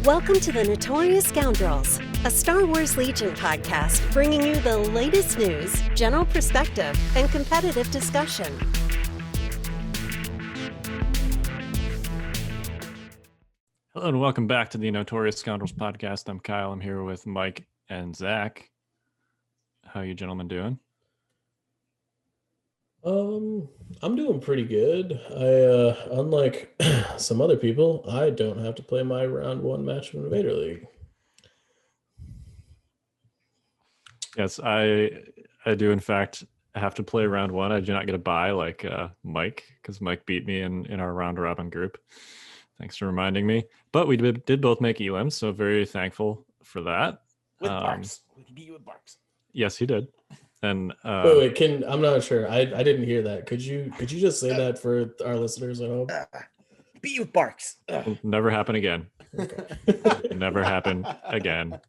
Welcome to the Notorious Scoundrels, a Star Wars Legion podcast bringing you the latest news, general perspective, and competitive discussion. Hello and welcome back to the Notorious Scoundrels podcast. I'm Kyle. I'm here with Mike and Zach. How are you gentlemen doing? I'm doing pretty good. Unlike some other people, I don't have to play my round one match of Invader League. Yes, I do in fact have to play round one. I do not get a bye like Mike, because Mike beat me in our round robin group. Thanks for reminding me. But we did both make elims, so very thankful for that. With Barks. We can beat you with Barks. Yes, he did. And wait, I'm not sure. I didn't hear that. Could you just say that for our listeners at home? Beat you with Barks. Will never happen again. Okay. Never happen again.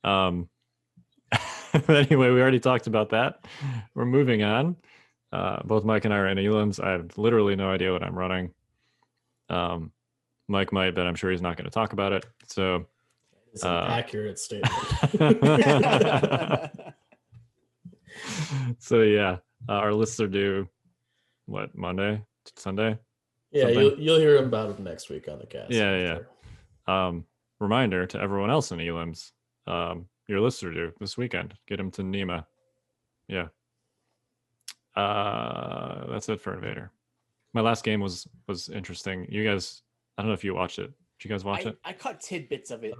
Anyway, we already talked about that. We're moving on. Both Mike and I are in elims. I have literally no idea what I'm running. Mike might, but I'm sure he's not going to talk about it. So it's an accurate statement. So yeah, our lists are due Monday, Sunday? Yeah, you'll hear about it next week on the cast. Yeah. Reminder to everyone else in elims, your lists are due this weekend. Get them to Nima. Yeah. That's it for Invader. My last game was interesting. You guys, I don't know if you watched it. Did you guys watch it? I caught tidbits of it.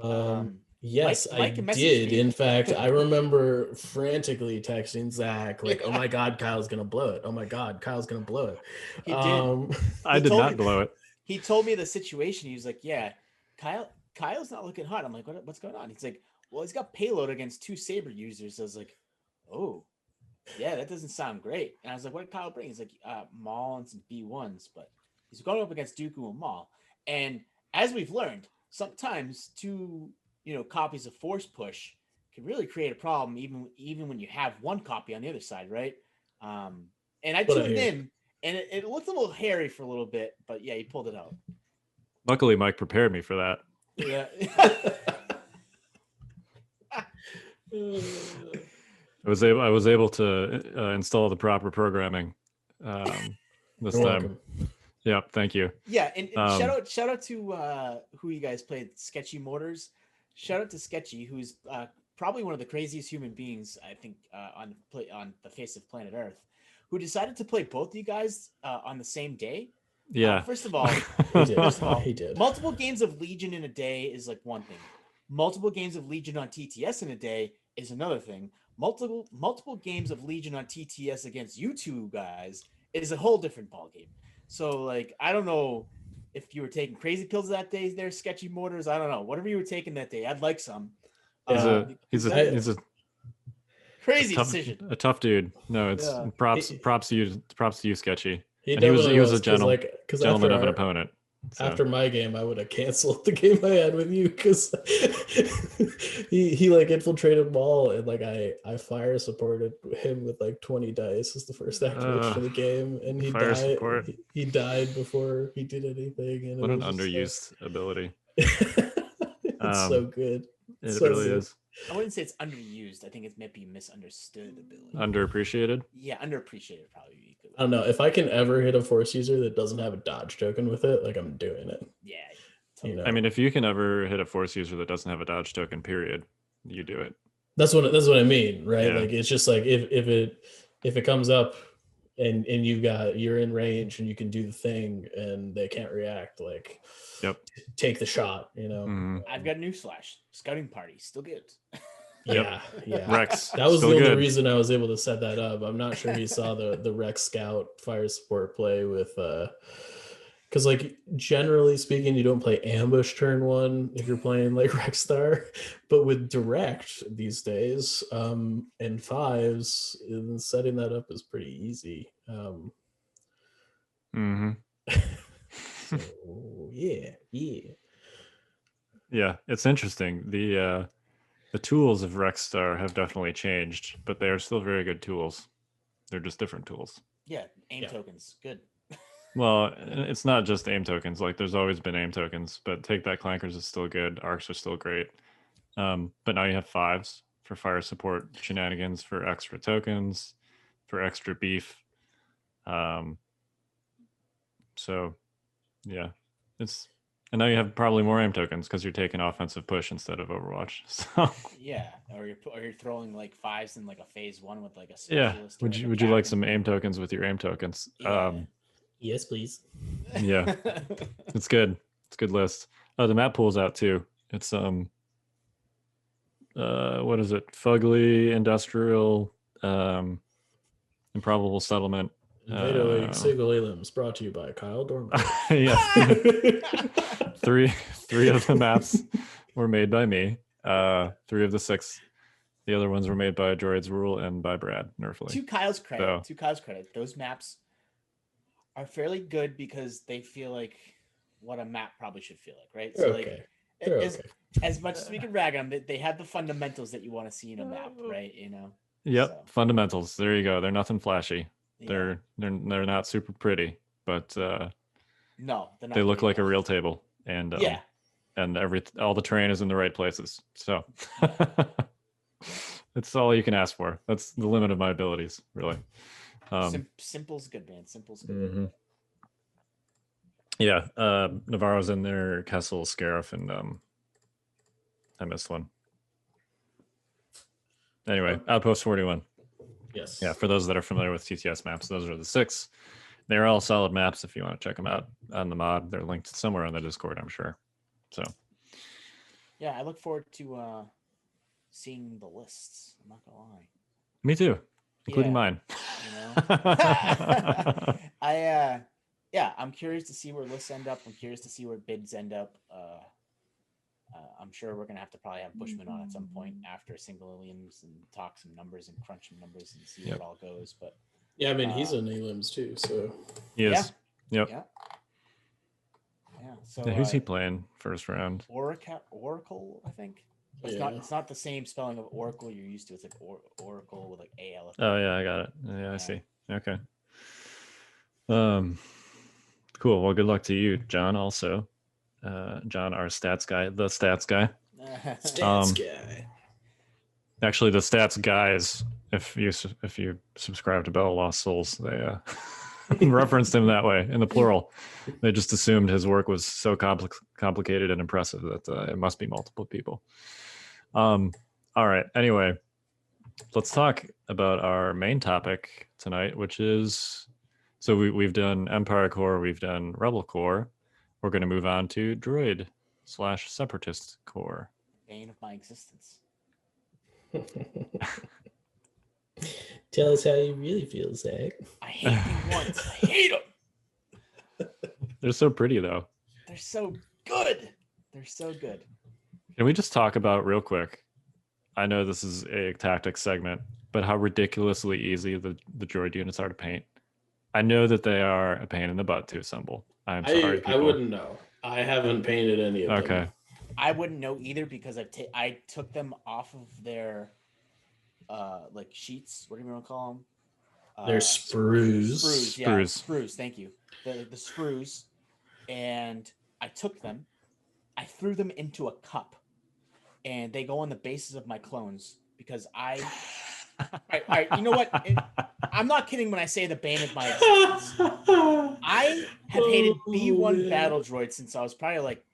Yes, Mike I did. In fact, I remember frantically texting Zach, like, "Oh my God, Kyle's gonna blow it! Oh my God, Kyle's gonna blow it!" He did. I did not blow it. He told me the situation. He was like, "Yeah, Kyle's not looking hot." I'm like, "What's going on?" He's like, "Well, he's got payload against 2 saber users." I was like, "Oh, yeah, that doesn't sound great." And I was like, "What did Kyle bring?" He's like, "Maul and some B1s," but he's going up against Dooku and Maul. And as we've learned, sometimes 2 copies of force push can really create a problem, even when you have 1 copy on the other side, right? And I tuned in, and it looked a little hairy for a little bit, but yeah, he pulled it out. Luckily, Mike prepared me for that. Yeah. I was able to install the proper programming this You're time. welcome. Yeah, thank you. Yeah, and shout out to who you guys played, Sketchy Motors. Shout out to Sketchy, who's probably one of the craziest human beings I think on the face of planet Earth, who decided to play both you guys on the same day. Yeah. First of all, he did. Multiple games of Legion in a day is like one thing. Multiple games of Legion on TTS in a day is another thing. Multiple games of Legion on TTS against you 2 guys is a whole different ballgame. So, like, I don't know if you were taking crazy pills that day there, Sketchy Motors. I don't know. Whatever you were taking that day, I'd like some. He's a crazy decision. A tough dude. No, it's props to you, Sketchy. He was a gentleman of an opponent. So. After my game, I would have canceled the game I had with you because he like infiltrated Maul, and like I fire supported him with like 20 dice as the first activation of the game, and he died before he did anything. And what an underused ability. It's so good. It really is. I wouldn't say it's underused. I think it's maybe misunderstood ability. Underappreciated? Yeah, underappreciated probably. I don't know. If I can ever hit a force user that doesn't have a dodge token with it, like, I'm doing it. Yeah. Totally. I mean, if you can ever hit a force user that doesn't have a dodge token, period, you do it. That's what I mean, right? Yeah. Like, it's just like if it comes up and you're in range and you can do the thing and they can't react, like, yep, take the shot, I've got newsflash. Scouting party still good. Yeah. Rex. That was the only reason I was able to set that up. I'm not sure he saw the Rex Scout fire support play with because, like, generally speaking, you don't play ambush turn 1 if you're playing like Rex Star, but with direct these days and 5s, setting that up is pretty easy. So yeah, it's interesting. The tools of Rex Star have definitely changed, but they are still very good tools. They're just different tools. Yeah, aim tokens, good. Well, it's not just aim tokens. Like there's always been aim tokens, but take that clankers is still good. Arcs are still great. But now you have 5s for fire support shenanigans, for extra tokens, for extra beef. So yeah, and now you have probably more aim tokens because you're taking offensive push instead of Overwatch. So Yeah, or you're throwing like 5s in like a phase 1 with like a yeah, specialist. would you like some aim tokens with your aim tokens? Yeah. Yes, please. Yeah, it's good. It's a good list. Oh, the map pool's out too. It's what is it? Fugly, Industrial, Improbable Settlement. Invader League Single Elims, brought to you by Kyle Dorman. Yeah. three of the maps were made by me. 3 of the 6. The other ones were made by Droids Rule and by Brad Nerfly. To Kyle's credit, those maps are fairly good because they feel like what a map probably should feel like, right? So okay. As much as we can rag on them, they have the fundamentals that you want to see in a map, right? You know. Yep, So, fundamentals. There you go. They're nothing flashy. yeah. They're not super pretty, but No, they're not they look pretty like a enough. real table, and Yeah. and all the terrain is in the right places. So it's all you can ask for. That's the limit of my abilities, really. Simple's good, man. Simple's good. Mm-hmm. Yeah, Navarro's in there, Kessel, Scarif, and I missed one. Anyway, Outpost 41. Yes. Yeah, for those that are familiar with TTS maps, those are the 6. They're all solid maps if you want to check them out on the mod. They're linked somewhere on the Discord, I'm sure. So Yeah, I look forward to seeing the lists. I'm not gonna lie. me too, including Yeah, mine. You know, I'm curious to see where lists end up. I'm curious to see where bids end up. I'm sure we're gonna have to probably have Bushman on at some point after Single Elims and talk some numbers and crunch some numbers and see where it all goes. But Yeah, I mean he's in Elims too, so He is. yeah, Yep. yeah. So Yeah, who's he playing first round? Oracle, I think. It's Yeah. not. It's not the same spelling of Oracle you're used to. It's like Oracle with like AL. Oh yeah, I got it. Yeah, Yeah. I see. Okay. Cool. Well, good luck to you, John. Also, John, our stats guy, the stats guy. stats guy. Actually, the stats guys. If you subscribe to Bell Lost Souls, they referenced him that way in the plural. They just assumed his work was so complicated and impressive that it must be multiple people. All right. Anyway, let's talk about our main topic tonight, which is, so we've done Empire Corps, we've done Rebel Corps. We're going to move on to Droid/Separatist Corps. Bane of my existence. Tell us how you really feel, Zach. I hate them once. I hate them. They're so pretty, though. They're so good. They're so good. Can we just talk about real quick? I know this is a tactics segment, but how ridiculously easy the droid units are to paint. I know that they are a pain in the butt to assemble. I'm sorry, I wouldn't know. I haven't painted any of them. Okay. I wouldn't know either because I took them off of their like sheets. What do you want to call them? They're sprues. Sprues, yeah, sprues. Thank you. The sprues, and I took them. I threw them into a cup, and they go on the bases of my clones because I. All right, you know what? I'm not kidding when I say the bane of my existence. I have hated B1 battle droids since I was probably like,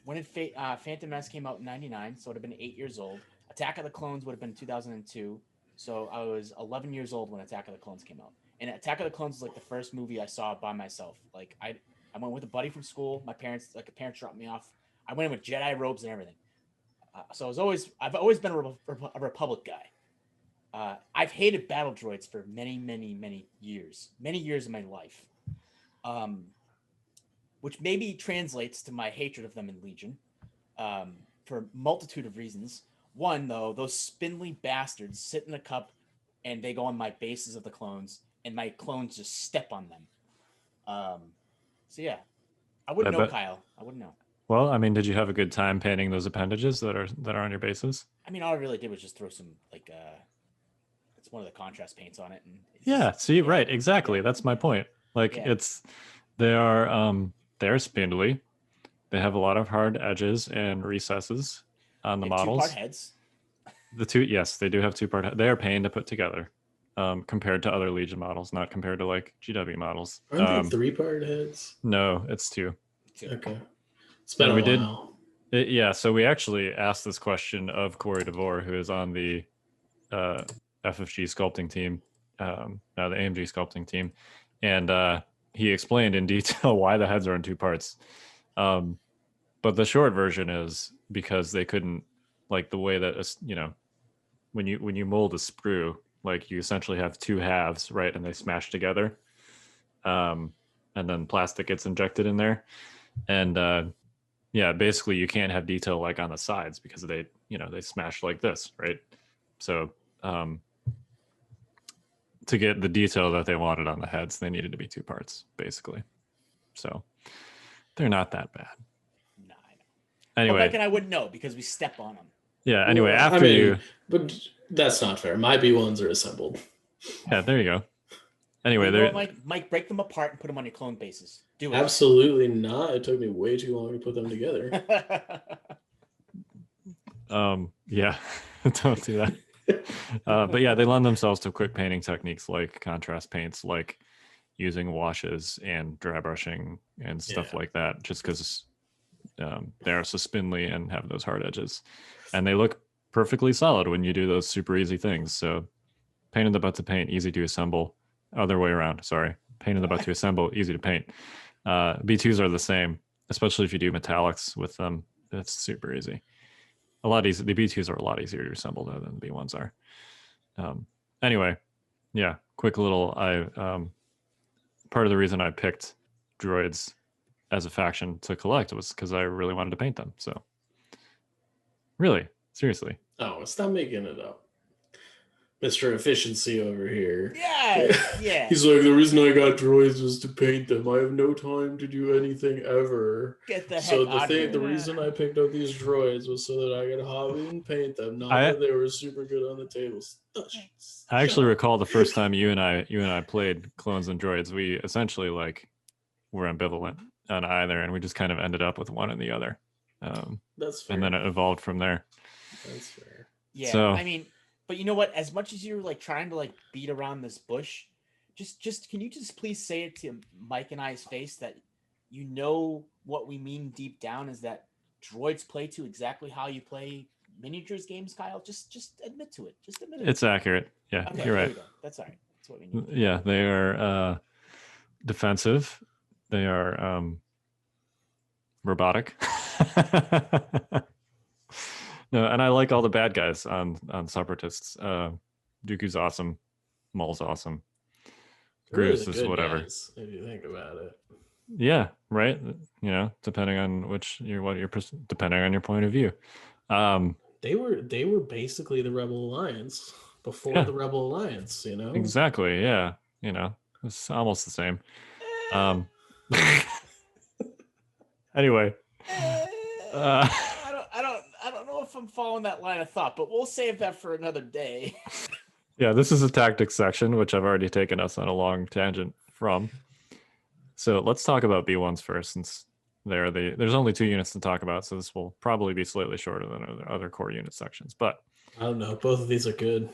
when did Phantom Menace came out in '99, so it would have been 8 years old. Attack of the Clones would have been 2002, so I was 11 years old when Attack of the Clones came out. And Attack of the Clones was like the first movie I saw by myself. Like I went with a buddy from school. My parents dropped me off. I went in with Jedi robes and everything. So I've always been a Republic guy. I've hated battle droids for many years of my life, which maybe translates to my hatred of them in Legion, for a multitude of reasons. One, though, those spindly bastards sit in a cup and they go on my bases of the clones, and my clones just step on them. So yeah, I wouldn't know, Kyle. I wouldn't know. Well, I mean, did you have a good time painting those appendages that are on your bases? I mean, all I really did was just throw some like it's one of the contrast paints on it. And yeah, see, right, exactly. That's my point. Like Yeah. they're spindly. They have a lot of hard edges and recesses on the They have two-part models. heads. Yes, they do have two-part. They are pain to put together, compared to other Legion models, not compared to like GW models. Aren't they 3-part heads? No, it's two. Okay. It's been And a we did- while. Yeah, so we actually asked this question of Corey DeVore, who is on the FFG sculpting team, now the AMG sculpting team, and he explained in detail why the heads are in two parts. But the short version is because they couldn't, like, the way that when you mold a sprue, like, you essentially have two halves, right, and they smash together, and then plastic gets injected in there, and yeah, basically you can't have detail like on the sides because they smash like this, right? So to get the detail that they wanted on the heads, they needed to be two parts, basically. So they're not that bad. Nah, I know. But Anyway, Mike and I wouldn't know because we step on them. yeah. Anyway, Well, after you, but that's not fair. My B1s are assembled. yeah, there you go. Anyway, You know there. what, Mike, break them apart and put them on your clone bases. Do it. Absolutely not. It took me way too long to put them together. Yeah, don't do that. But yeah, they lend themselves to quick painting techniques like contrast paints, like using washes and dry brushing and stuff like that, just because they're so spindly and have those hard edges, and they look perfectly solid when you do those super easy things. So pain in the butt to paint, easy to assemble. Other way around, sorry. Pain in the butt to assemble, easy to paint. B2s are the same, especially if you do metallics with them. That's super easy. A lot easier. The B2s are a lot easier to assemble though than the B1s are. Anyway, yeah, quick little. Part of the reason I picked droids as a faction to collect was because I really wanted to paint them. So, really, seriously. Oh, stop making it up. Mr. Efficiency over here. Yeah. He's like, the reason I got droids was to paint them. I have no time to do anything ever. Get the heck So out of here. the reason I picked up these droids was so that I could hobby and paint them, not that they were super good on the tables. I actually recall the first time you and I played Clones and Droids. We essentially like were ambivalent on either, and we just kind of ended up with one and the other. That's fair. And then it evolved from there. That's fair. Yeah, So, I mean, but you know what? As much as you're like trying to like beat around this bush, just can you just please say it to Mike and I's face that you know what we mean deep down is that droids play to exactly how you play miniatures games, Kyle. Just admit to it. Just admit it. it's accurate. Yeah, Okay, you're there right. we go. That's all right. That's what we need. Yeah, they are defensive. They are robotic. No, and I like all the bad guys on Separatists. Dooku's awesome. Maul's awesome. Really Grievous the is good whatever. guys, if you think about it. Yeah, right. You know, depending on depending on your point of view. They were basically the Rebel Alliance before the Rebel Alliance, you know? Exactly. Yeah. You know, it's almost the same. Anyway. I don't know if I'm following that line of thought, but we'll save that for another day. Yeah, this is a tactics section, which I've already taken us on a long tangent from. So let's talk about B1s first, since there's only 2 units to talk about, so this will probably be slightly shorter than other core unit sections. But I don't know. Both of these are good.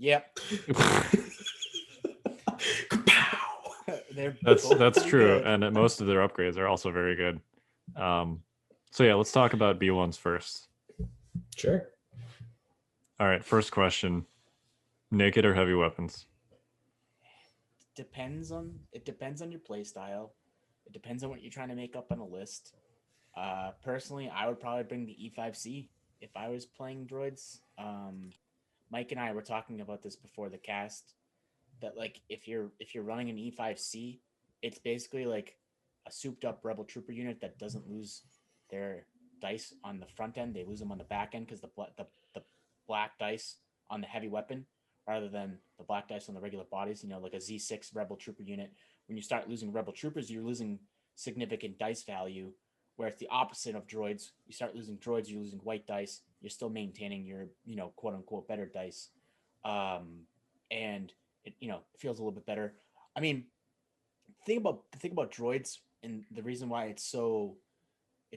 Yep. That's true, and most of their upgrades are also very good. So yeah, let's talk about B1s first. Sure. All right, first question: naked or heavy weapons? It depends on your play style. It depends on what you're trying to make up on a list. Personally, I would probably bring the E5C if I was playing droids. Mike and I were talking about this before the cast, that like if you're running an E5C, it's basically like a souped up rebel trooper unit that doesn't lose their dice on the front end. They lose them on the back end because the black dice on the heavy weapon rather than the black dice on the regular bodies. You know, like a Z6 rebel trooper unit. When you start losing rebel troopers, you're losing significant dice value. Where it's the opposite of droids. You start losing droids, you're losing white dice. You're still maintaining your, quote unquote, better dice. And it, feels a little bit better. I mean, thing about droids, and the reason why it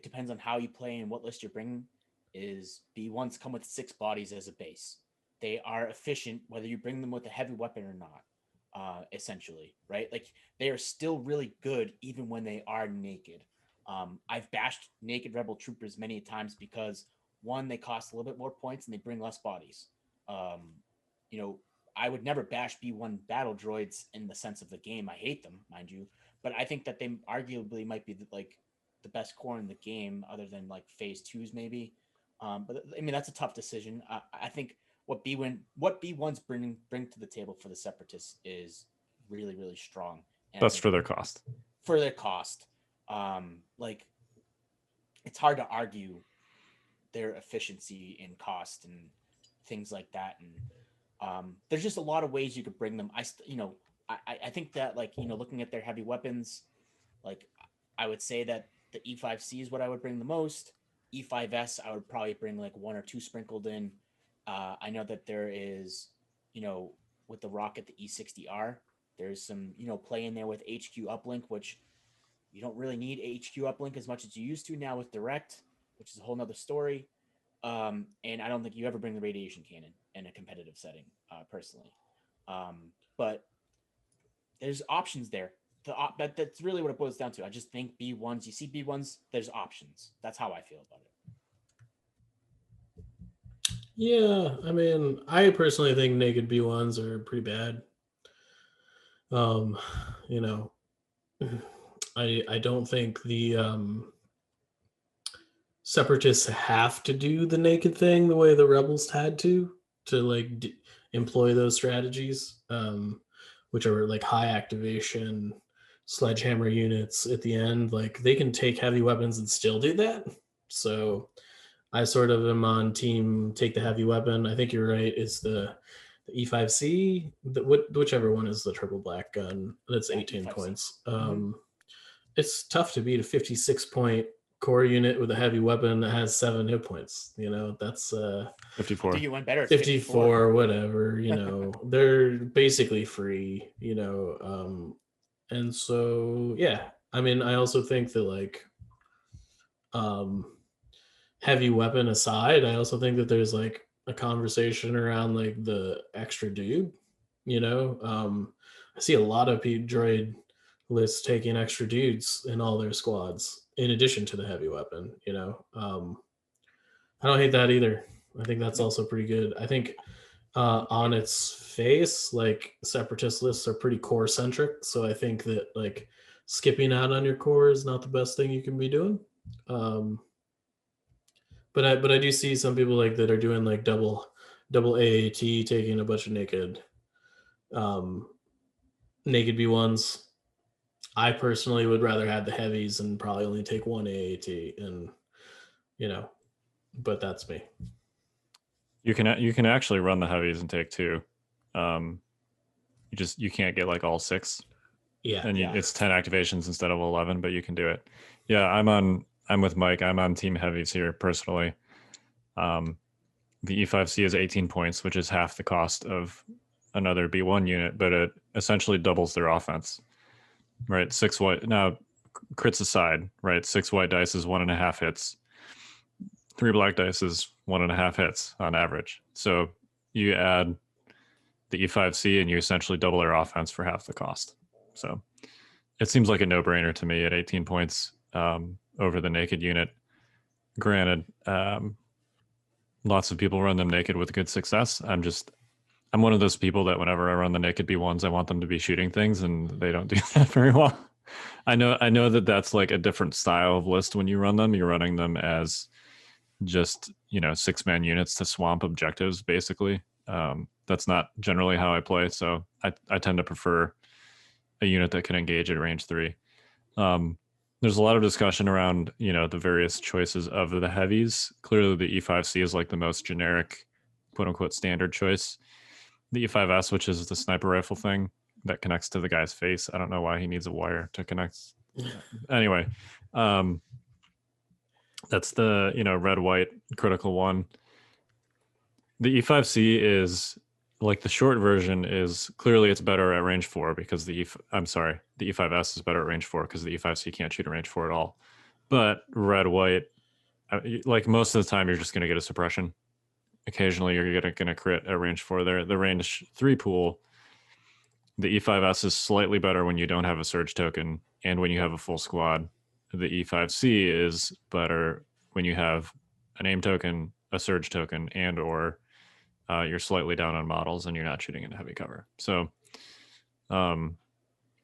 depends on how you play and what list you're bringing, is B1s come with 6 bodies as a base. They are efficient whether you bring them with a heavy weapon or not, essentially, right? Like, they are still really good even when they are naked. I've bashed naked rebel troopers many times because, one, they cost a little bit more points and they bring less bodies. I would never bash B1 battle droids in the sense of the game. I hate them, mind you, but I think that they arguably might be the best core in the game, other than like phase 2s maybe. But I mean, that's a tough decision. I think what B1s bring to the table for the Separatists is really, really strong. And That's for their cost. For their cost, it's hard to argue their efficiency and cost and things like that. And there's just a lot of ways you could bring them. I think that, looking at their heavy weapons, I would say that the E5C is what I would bring the most. E5S, I would probably bring 1 or 2 sprinkled in. I know that there is, with the rocket, the E60R, there's some, play in there with HQ uplink, which you don't really need HQ uplink as much as you used to now with direct, which is a whole nother story. And I don't think you ever bring the radiation cannon in a competitive setting, personally. But there's options there. That's really what it boils down to. I just think B1s, you see B1s, there's options. That's how I feel about it. Yeah, I mean, I personally think naked B1s are pretty bad. I don't think the Separatists have to do the naked thing the way the Rebels had to employ those strategies, which are high activation sledgehammer units at the end. They can take heavy weapons and still do that. So I sort of am on team take the heavy weapon. I think you're right. It's the E5C, whichever one is the triple black gun. That's 18 E5C. points. It's tough to beat a 56 point core unit with a heavy weapon that has 7 hit points. That's 54. Do you want better? 54, whatever. They're basically free. And so yeah. I mean, I also think that heavy weapon aside, I also think that there's a conversation around the extra dude. I see a lot of droid lists taking extra dudes in all their squads in addition to the heavy weapon. I don't hate that either. I think that's also pretty good. I think on its face, Separatist lists are pretty core centric, so I think that skipping out on your core is not the best thing you can be doing. But I do see some people that are doing double AAT, taking a bunch of naked B1s. I personally would rather have the heavies and probably only take 1 AAT, and but that's me. You can actually run the heavies and take 2. You can't get all 6. Yeah, and it's 10 activations instead of 11, but you can do it. Yeah, I'm with Mike. I'm on team heavies here personally. The E5C is 18 points, which is half the cost of another B1 unit, but it essentially doubles their offense. Right, 6 white. Now, crits aside, right, 6 white dice is 1.5 hits. 3 black dice is 1.5 hits on average. So you add the E5C and you essentially double their offense for half the cost. So it seems like a no-brainer to me at 18 points over the naked unit. Granted, lots of people run them naked with good success. I'm one of those people that whenever I run the naked B1s, I want them to be shooting things, and they don't do that very well. I know that that's a different style of list when you run them. You're running them as just 6-man units to swamp objectives, basically. That's not generally how I play, so I tend to prefer a unit that can engage at range 3. There's a lot of discussion around the various choices of the heavies. Clearly, the E5C is the most generic, quote unquote, standard choice. The E5S, which is the sniper rifle thing that connects to the guy's face. I don't know why he needs a wire to connect. Anyway, that's the red white critical one. The E5C is like the short version is clearly it's better at range 4 because the E5S is better at range 4 because the E5C can't shoot at range 4 at all. But red white, like most of the time, you're just going to get a suppression. Occasionally, you're going to crit at range 4 there. The range 3 pool, the E5S is slightly better when you don't have a surge token and when you have a full squad. The E5C is better when you have an aim token, a surge token, and or you're slightly down on models and you're not shooting into heavy cover. So, And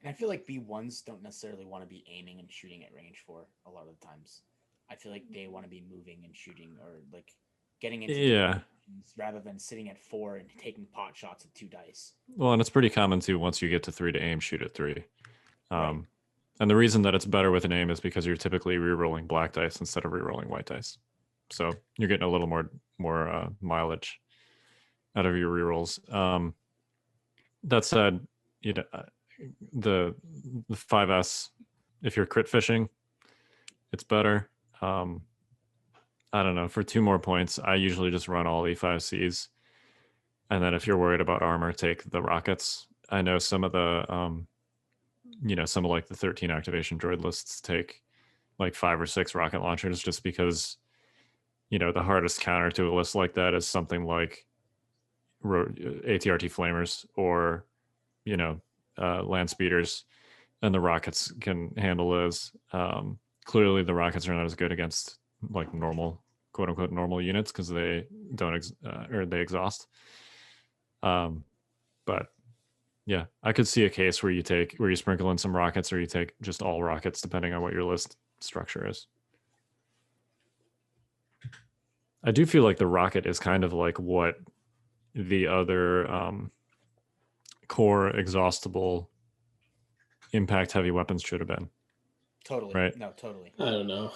I feel like B1s don't necessarily want to be aiming and shooting at range 4 a lot of the times. I feel like they want to be moving and shooting or like getting into yeah. rather than sitting at 4 and taking pot shots at 2 dice. Well, and it's pretty common too. Once you get to 3 to aim, shoot at 3. Right. And the reason that it's better with an aim is because you're typically re-rolling black dice instead of re-rolling white dice. So you're getting a little more mileage out of your re-rolls. That said, you know, the 5S, if you're crit fishing, it's better. I don't know. For 2 more points, I usually just run all E5Cs. And then if you're worried about armor, take the rockets. I know some of the, some of like the 13 activation droid lists take like 5 or 6 rocket launchers just because, the hardest counter to a list like that is something like ATRT flamers or, land speeders, and the rockets can handle those. Clearly the rockets are not as good against like normal, quote unquote, normal units because they don't they exhaust. But yeah, I could see a case where you sprinkle in some rockets or you take just all rockets depending on what your list structure is. I do feel like the rocket is kind of like what the other core exhaustible impact heavy weapons should have been. Totally. Right. No, totally. I don't know.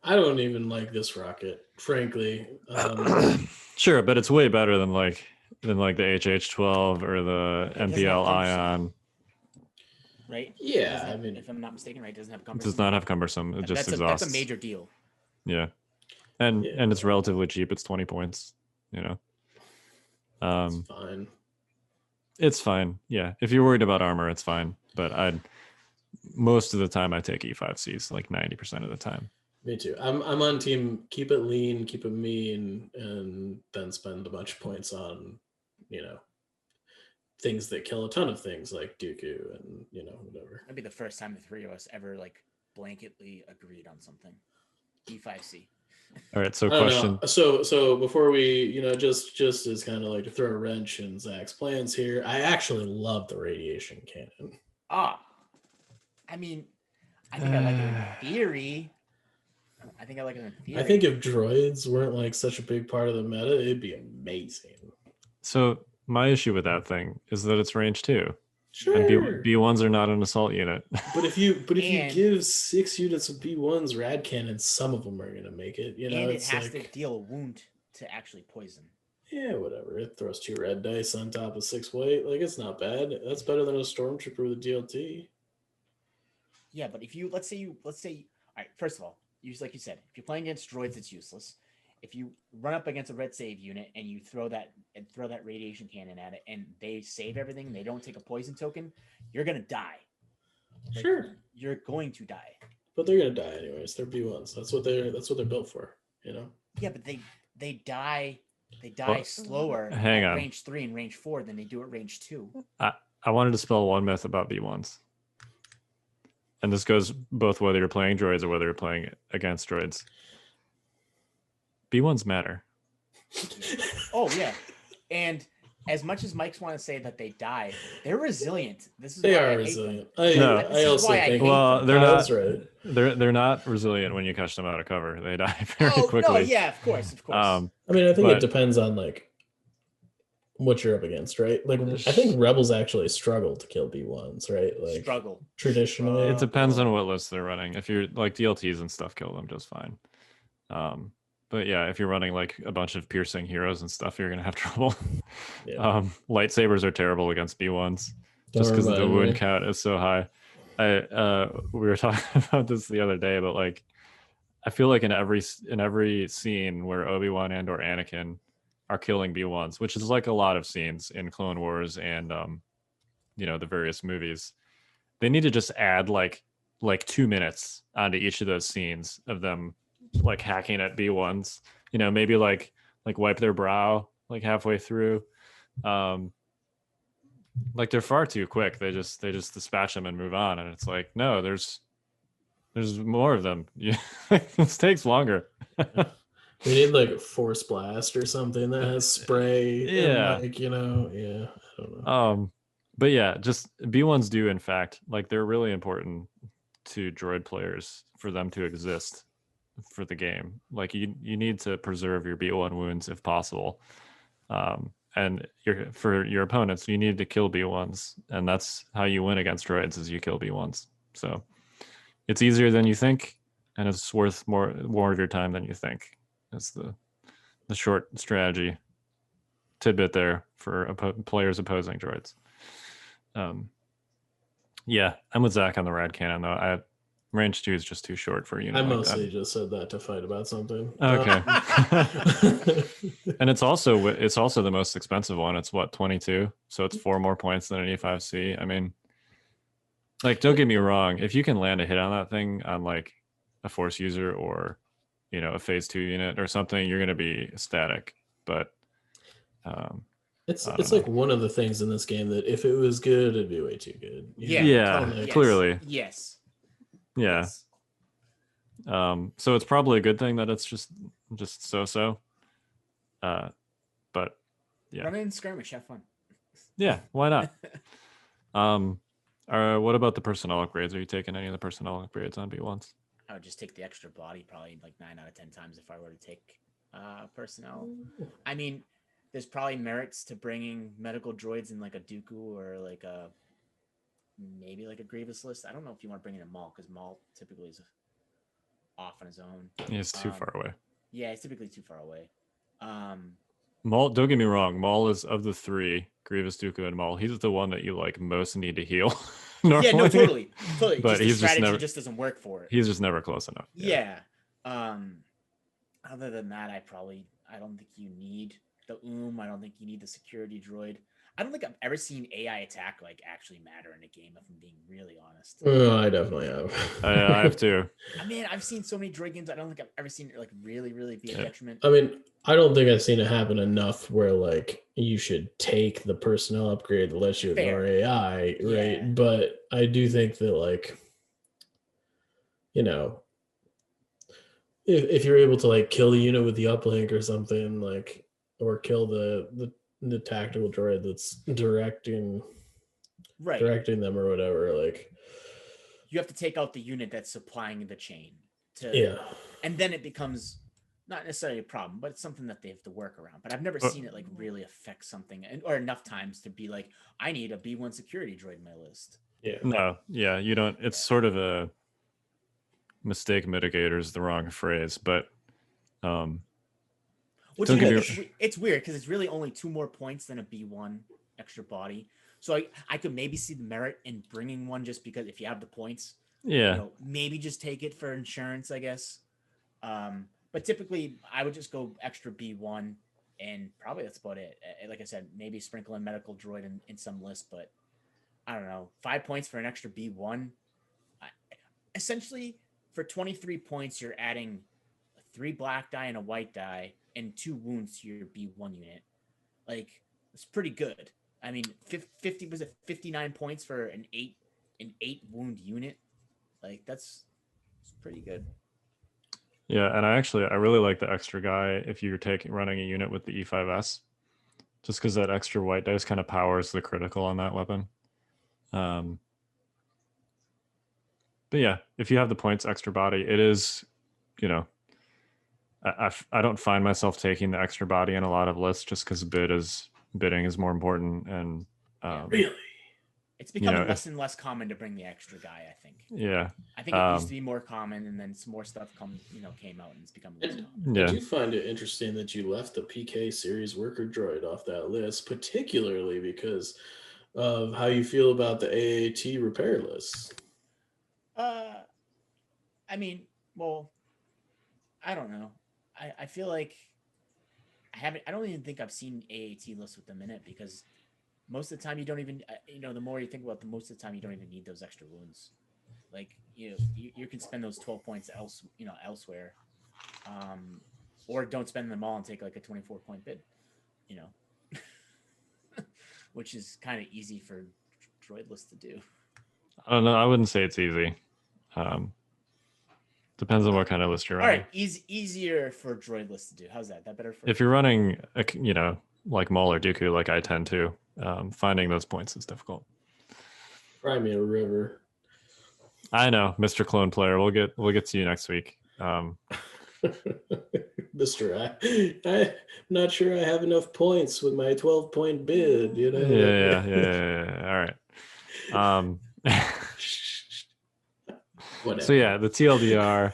I don't even like this rocket, frankly. Sure, but it's way better than the HH-12 or the MPL Ion. Right? Yeah, if I'm not mistaken, right, it doesn't have cumbersome. It does not have cumbersome. It just exhausts. That's a major deal. Yeah. And it's relatively cheap. It's 20 points, It's fine. It's fine. Yeah. If you're worried about armor, it's fine. But most of the time I take E5Cs, like 90% of the time. Me too. I'm on team keep it lean, keep it mean, and then spend a bunch of points on, things that kill a ton of things like Dooku and, whatever. That'd be the first time the 3 of us ever like blanketly agreed on something. E5C. All right, so question. So before we, just as kind of like to throw a wrench in Zach's plans here, I actually love the radiation cannon. I think I like it in theory. I think if droids weren't like such a big part of the meta, it'd be amazing. So my issue with that thing is that it's range 2. Sure. And B1s are not an assault unit. But if you give 6 units of B1s rad cannons, some of them are gonna make it. And it has to deal a wound to actually poison. Yeah, whatever. It throws 2 red dice on top of 6 white. Like, it's not bad. That's better than a stormtrooper with a DLT. Yeah, but if you let's say all right, first of all, like you said, if you're playing against droids, it's useless. If you run up against a red save unit and you throw that radiation cannon at it and they save everything, they don't take a poison token, you're gonna die. Sure. You're going to die. But they're gonna die anyways. They're B1s. That's what they're built for, Yeah, but they die slower at range 3 and range 4 than they do at range 2. I wanted to spell one myth about B1s. And this goes both whether you're playing droids or whether you're playing against droids. B1s matter. Oh, yeah. And as much as Mike's want to say that they die, they're resilient. They are resilient. I also think. Well, they're not. Right. They're not resilient when you catch them out of cover. They die very quickly. No, yeah, of course. I think it depends on like what you're up against, right? Like, I think rebels actually struggle to kill B1s, right? Like, struggle traditionally. It depends on what list they're running. If you're like DLTs and stuff, kill them just fine. But yeah, if you're running like a bunch of piercing heroes and stuff, you're gonna have trouble. Yeah. Lightsabers are terrible against B1s just because the wound count is so high. We were talking about this the other day, but like I feel like in every scene where Obi-Wan and or Anakin are killing B1s, which is like a lot of scenes in Clone Wars and the various movies. They need to just add like 2 minutes onto each of those scenes of them like hacking at B1s. Maybe like wipe their brow like halfway through. Like they're far too quick. They just dispatch them and move on. And it's like, no, there's more of them. Yeah, this takes longer. We need like a force blast or something that has spray. Yeah. And like, yeah, I don't know. But yeah, just B1s do in fact, like they're really important to droid players for them to exist for the game. Like you need to preserve your B1 wounds if possible. And for your opponents, you need to kill B1s, and that's how you win against droids is you kill B1s. So it's easier than you think, and it's worth more of your time than you think. That's the short strategy tidbit there for players opposing droids. Yeah, I'm with Zach on the rad cannon though. Range 2 is just too short for a unit. I like mostly that. just said that to fight about something. Okay. And it's also the most expensive one. It's what, 22? So it's 4 more points than an E5C. I mean, like, don't get me wrong. If you can land a hit on that thing on like a force user or a phase 2 unit or something, you're gonna be ecstatic. But it's like one of the things in this game that if it was good, it'd be way too good. Yeah, Totally. clearly. Yes. Yeah. Yes. So it's probably a good thing that it's just so. But yeah. Run in skirmish, have fun. Yeah, why not? What about the personnel upgrades? Are you taking any of the personnel upgrades on B1s? I would just take the extra body probably like 9 out of 10 times if I were to take personnel. I mean, there's probably merits to bringing medical droids in like a Dooku or like maybe like a Grievous list. I don't know if you want to bring in a Maul because Maul typically is off on his own. Yeah, it's too far away. Yeah, it's typically too far away. Maul, don't get me wrong, Maul is of the 3, Grievous, Dooku, and Maul. He's the one that you like most need to heal. Yeah, no, totally. But just he's the strategy just doesn't work for it. He's just never close enough. Yeah. Other than that, I don't think you need the I don't think you need the security droid. I don't think I've ever seen AI attack like actually matter in a game, if I'm being really honest. I definitely have. I have too. I mean, I've seen so many droid games. I don't think I've ever seen it like really, really be a detriment. I mean, I don't think I've seen it happen enough where like you should take the personnel upgrade that lets you ignore AI, right? Yeah. But I do think that like, if you're able to like kill the unit with the uplink or something, like, or kill the tactical droid that's directing them or whatever, like you have to take out the unit that's supplying the chain and then it becomes not necessarily a problem, but it's something that they have to work around. But I've never seen it like really affect something or enough times to be like, I need a B1 security droid in my list. Yeah, you don't. It's sort of a mistake mitigator is the wrong phrase, but it's weird because it's really only 2 more points than a B1 extra body. So I could maybe see the merit in bringing one just because if you have the points, maybe just take it for insurance, I guess. But typically I would just go extra B1 and probably that's about it. Like I said, maybe sprinkle in medical droid in some list, but I don't know, 5 points for an extra B1. Essentially for 23 points, you're adding 3 black die and a white die and 2 wounds to your B1 unit. Like, it's pretty good. I mean, 59 points for an 8 wound unit. Like, that's pretty good. Yeah, and I really like the extra guy if you're running a unit with the E5S, just because that extra white dice kind of powers the critical on that weapon. But yeah, if you have the points extra body, it is, I don't find myself taking the extra body in a lot of lists just because bidding is more important. And really, it's becoming less and less common to bring the extra guy, I think. Yeah. I think it used to be more common, and then some more stuff came out, and it's become less common. Yeah. I do find it interesting that you left the PK series worker droid off that list, particularly because of how you feel about the AAT repair list. I mean, well, I don't know. I feel like I don't even think I've seen AAT lists with them in it, because most of the time you don't even, the more you think about it, most of the time you don't even need those extra wounds. Like, you can spend those 12 points elsewhere, or don't spend them all and take like a 24-point bid, which is kind of easy for droid lists to do. I don't know. I wouldn't say it's easy. Depends on what kind of list you're All running. right, easier for droid lists to do. How's that? That better for? If you're running, like Maul or Dooku, like I tend to, finding those points is difficult. Fry me a river. I know, Mr. Clone Player. We'll get to you next week. Mr. I'm not sure I have enough points with my 12-point bid. Yeah. All right. Whatever. So yeah, the TLDR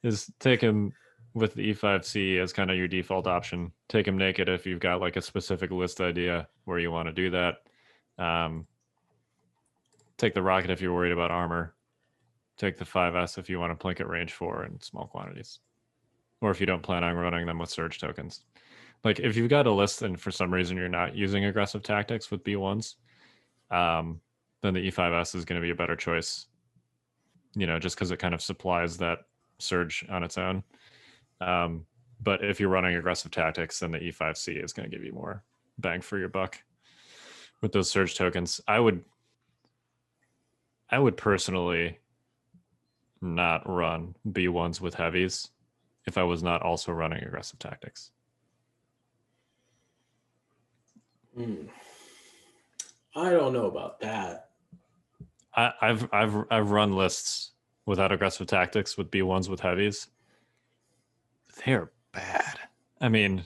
is take him with the E5C as kind of your default option. Take him naked if you've got like a specific list idea where you want to do that. Take the rocket if you're worried about armor. Take the 5S if you want to plink at range 4 in small quantities. Or if you don't plan on running them with surge tokens. Like if you've got a list and for some reason you're not using aggressive tactics with B1s, then the E5S is going to be a better choice. Just because it kind of supplies that surge on its own. But if you're running aggressive tactics, then the E5C is going to give you more bang for your buck with those surge tokens. I would personally not run B1s with heavies if I was not also running aggressive tactics. I don't know about that. I've run lists without aggressive tactics with B1s with heavies. They're bad. I mean,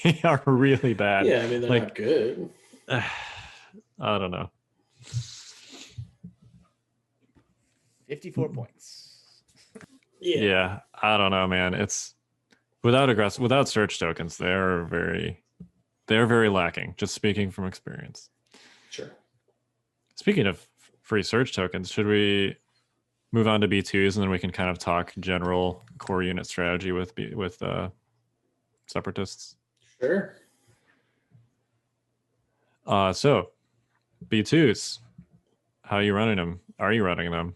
they are really bad. Yeah, I mean they're not good. I don't know. 54 points. Yeah, I don't know, man. It's without search tokens, they're very lacking. Just speaking from experience. Sure. Speaking of free search tokens, should we move on to B2s and then we can kind of talk general core unit strategy with separatists? Sure. So B2s, how are you running them? Are you running them?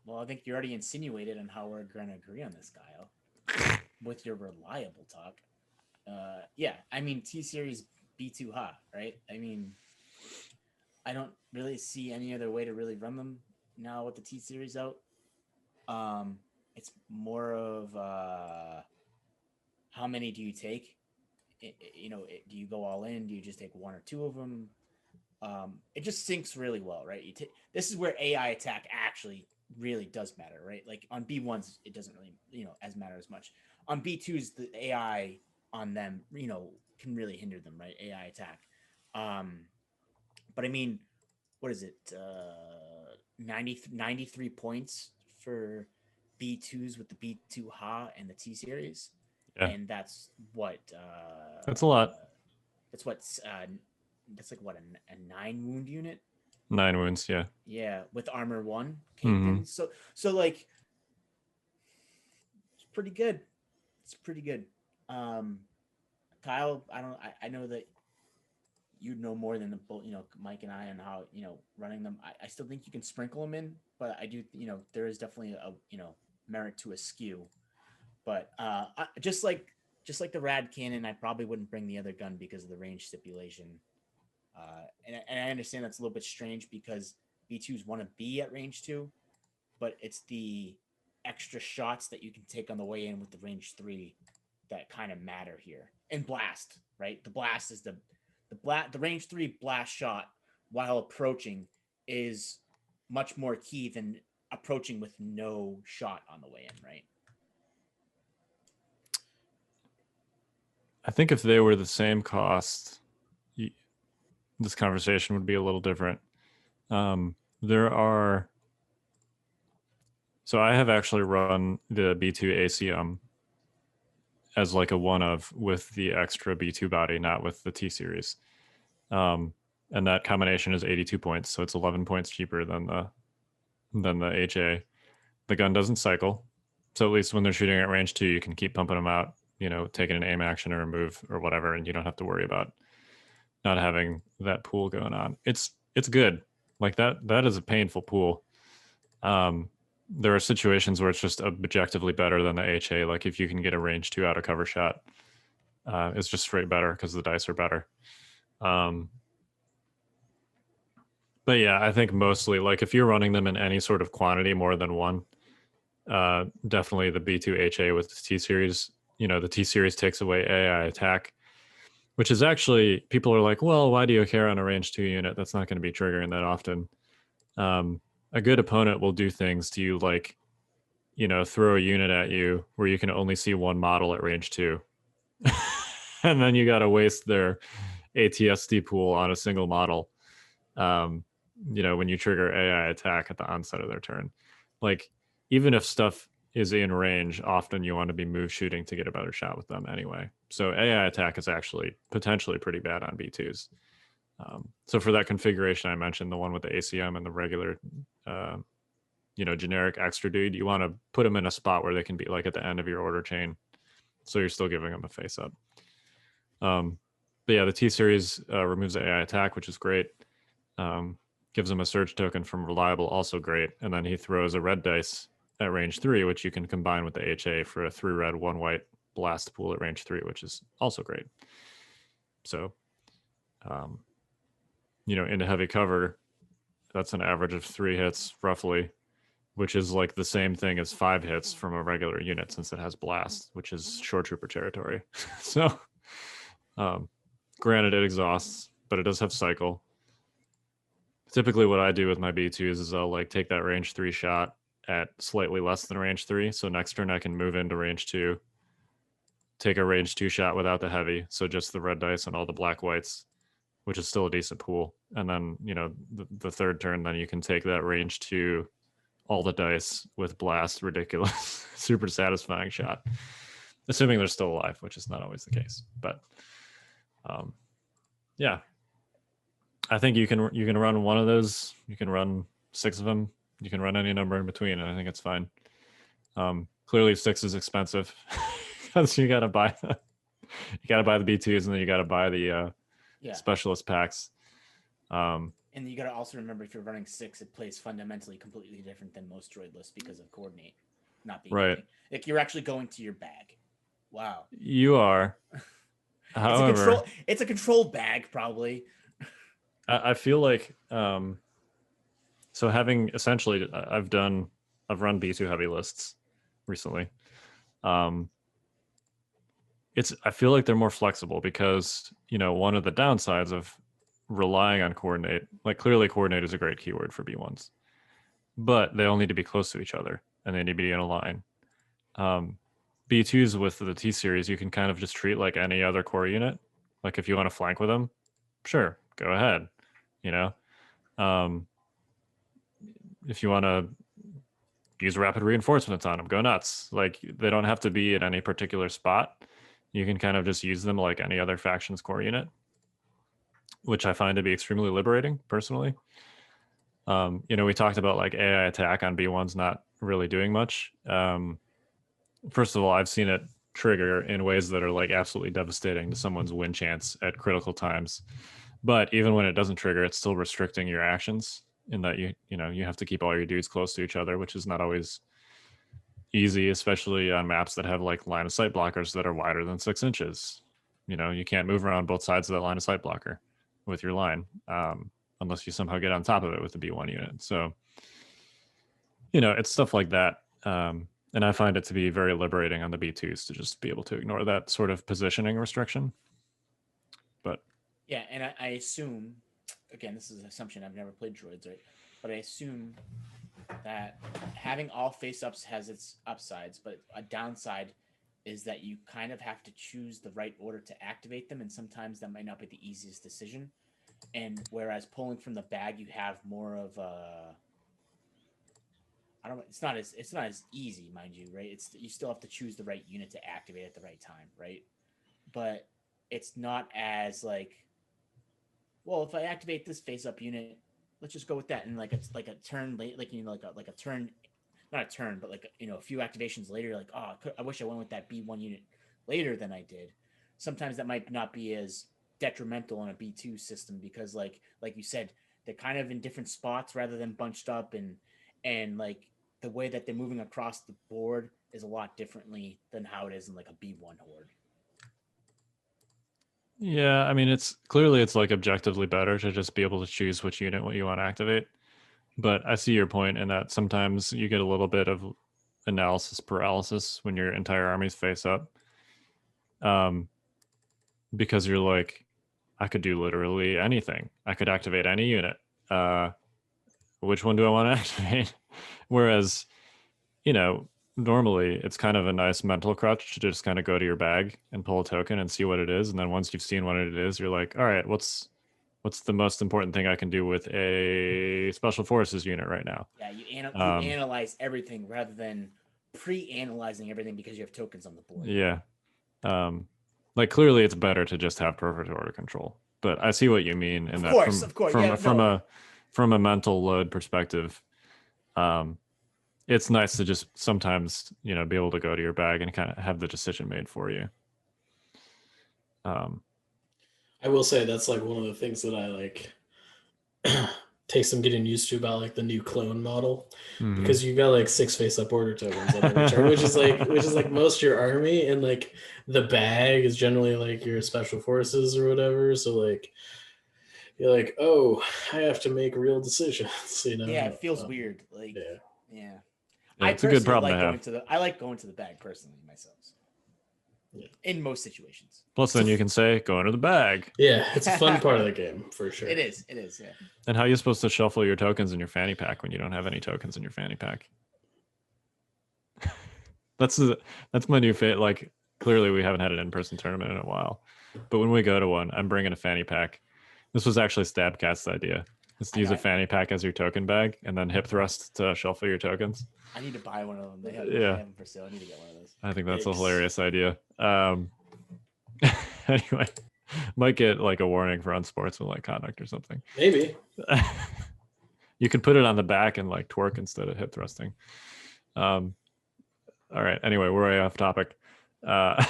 Well, I think you already insinuated on how we're going to agree on this, Kyle, with your reliable talk. Yeah, I mean, T-Series B2 Ha, right? I mean, I don't really see any other way to really run them now with the T-Series out. It's more of how many do you take? Do you go all in? Do you just take one or two of them? It just syncs really well, right? This is where AI attack actually really does matter, right? Like on B1s, it doesn't really, as matter as much. On B2s, the AI on them, can really hinder them, right? AI attack. But I mean, what is it? 93 points for B2s with the B2 Ha and the T series. Yeah. And that's what that's a lot. That's like what a 9 wound unit. 9 wounds, yeah. Yeah, with armor 1. Mm-hmm. So like it's pretty good. It's pretty good. Kyle, I know that you know more than Mike and I on how, running them. I still think you can sprinkle them in, but I do, there is definitely a, merit to a skew. But just like the rad cannon, I probably wouldn't bring the other gun because of the range stipulation. And I understand that's a little bit strange because B2s want to be at range 2, but it's the extra shots that you can take on the way in with the range 3 that kind of matter here. And blast, right? The blast is the range 3 blast shot while approaching is much more key than approaching with no shot on the way in, right? I think if they were the same cost, this conversation would be a little different. So I have actually run the B2 ACM as like a one of with the extra B2 body, not with the T series. And that combination is 82 points. So it's 11 points cheaper than the HA. The gun doesn't cycle. So at least when they're shooting at range 2, you can keep pumping them out, taking an aim action or a move or whatever, and you don't have to worry about not having that pool going on. It's good. Like that is a painful pool. There are situations where it's just objectively better than the HA. Like if you can get a range 2 out of cover shot, it's just straight better because the dice are better. But yeah, I think mostly like if you're running them in any sort of quantity more than one, definitely the B2 HA with the T series. The T series takes away AI attack, which is actually, people are like, well, why do you care on a range 2 unit? That's not going to be triggering that often. A good opponent will do things to you like, throw a unit at you where you can only see one model at range 2. And then you got to waste their ATSD pool on a single model. When you trigger AI attack at the onset of their turn. Like, even if stuff is in range, often you want to be move shooting to get a better shot with them anyway. So AI attack is actually potentially pretty bad on B2s. So for that configuration I mentioned, the one with the ACM and the regular, generic extra dude, you want to put them in a spot where they can be like at the end of your order chain. So you're still giving them a face up. But yeah, the T series removes the AI attack, which is great. Gives him a surge token from reliable, also great. And then he throws a red dice at range 3, which you can combine with the HA for a 3 red, 1 white blast pool at range 3, which is also great. So, into heavy cover, that's an average of 3 hits roughly, which is like the same thing as 5 hits from a regular unit since it has blast, which is shore trooper territory. So, granted, it exhausts, but it does have cycle. Typically what I do with my B2s is I'll like take that range 3 shot at slightly less than range 3. So next turn I can move into range 2, take a range 2 shot without the heavy. So just the red dice and all the black whites, which is still a decent pool. And then, the third turn, then you can take that range 2, all the dice with blast, ridiculous, super satisfying shot. Assuming they're still alive, which is not always the case. But yeah. I think you can run one of those. You can run 6 of them. You can run any number in between, and I think it's fine. Clearly, 6 is expensive because you gotta buy the B2s, and then you gotta buy the specialist packs. And you gotta also remember, if you're running 6, it plays fundamentally completely different than most droid lists because of coordinate not being right. Like you're actually going to your bag. Wow. You are. However, it's a control bag probably. I feel like so having essentially I've run B2 heavy lists recently. I feel like they're more flexible because one of the downsides of relying on coordinate, like clearly coordinate is a great keyword for B1s, but they all need to be close to each other and they need to be in a line. B2s with the T series, you can kind of just treat like any other core unit. Like if you want to flank with them, sure, go ahead. If you want to use rapid reinforcements on them, go nuts. Like they don't have to be in any particular spot. You can kind of just use them like any other faction's core unit, which I find to be extremely liberating personally. We talked about like AI attack on B1s not really doing much. First of all, I've seen it trigger in ways that are like absolutely devastating to someone's win chance at critical times. But even when it doesn't trigger, it's still restricting your actions in that you have to keep all your dudes close to each other, which is not always easy, especially on maps that have like line of sight blockers that are wider than 6 inches. You can't move around both sides of that line of sight blocker with your line unless you somehow get on top of it with the B1 unit. So, it's stuff like that. And I find it to be very liberating on the B2s to just be able to ignore that sort of positioning restriction. But yeah, and I assume, again, this is an assumption, I've never played droids, right? But I assume that having all face-ups has its upsides, but a downside is that you kind of have to choose the right order to activate them, and sometimes that might not be the easiest decision. And whereas pulling from the bag, you have more of a... It's not as easy, mind you, right? You still have to choose the right unit to activate at the right time, right? But it's not as like, well, if I activate this face-up unit, let's just go with that. And like it's like a turn late, like like a turn, not a turn, but like a few activations later, you're like, oh, I wish I went with that B1 unit later than I did, sometimes that might not be as detrimental on a B2 system because like you said, they're kind of in different spots rather than bunched up, and like the way that they're moving across the board is a lot differently than how it is in like a B1 horde. Yeah, I mean, it's clearly like objectively better to just be able to choose which unit what you want to activate. But I see your point in that sometimes you get a little bit of analysis paralysis when your entire armies face up. Because you're like, I could do literally anything. I could activate any unit. Which one do I want to activate? Whereas, normally it's kind of a nice mental crutch to just kind of go to your bag and pull a token and see what it is. And then once you've seen what it is, you're like, all right, what's the most important thing I can do with a special forces unit right now? Yeah, you analyze everything rather than pre-analyzing everything because you have tokens on the board. Yeah. Like clearly it's better to just have perfect order control. But I see what you mean in that Of course. From a mental load perspective, it's nice to just sometimes, be able to go to your bag and kind of have the decision made for you. I will say that's like one of the things that I like take some getting used to about like the new clone model, because you've got like 6 face-up order tokens on every turn, which is like most of your army, and like the bag is generally like your special forces or whatever. So like you're like, oh, I have to make real decisions, Yeah, it feels weird. Like yeah. It's a good problem to have. I like going to the bag personally myself. So. Yeah. In most situations. Plus, then you can say, go into the bag. Yeah, it's a fun part of the game, for sure. It is, yeah. And how are you supposed to shuffle your tokens in your fanny pack when you don't have any tokens in your fanny pack? That's my new fit. Like, clearly we haven't had an in-person tournament in a while. But when we go to one, I'm bringing a fanny pack. This was actually Stabcast's idea. Is to use a fanny pack as your token bag and then hip thrust to shuffle your tokens. I need to buy one of them. They have them for sale. I need to get one of those. I think that's a hilarious idea. Anyway, might get like a warning for unsportsmanlike conduct or something. Maybe. You could put it on the back and like twerk instead of hip thrusting. All right. Anyway, we're way off topic. That's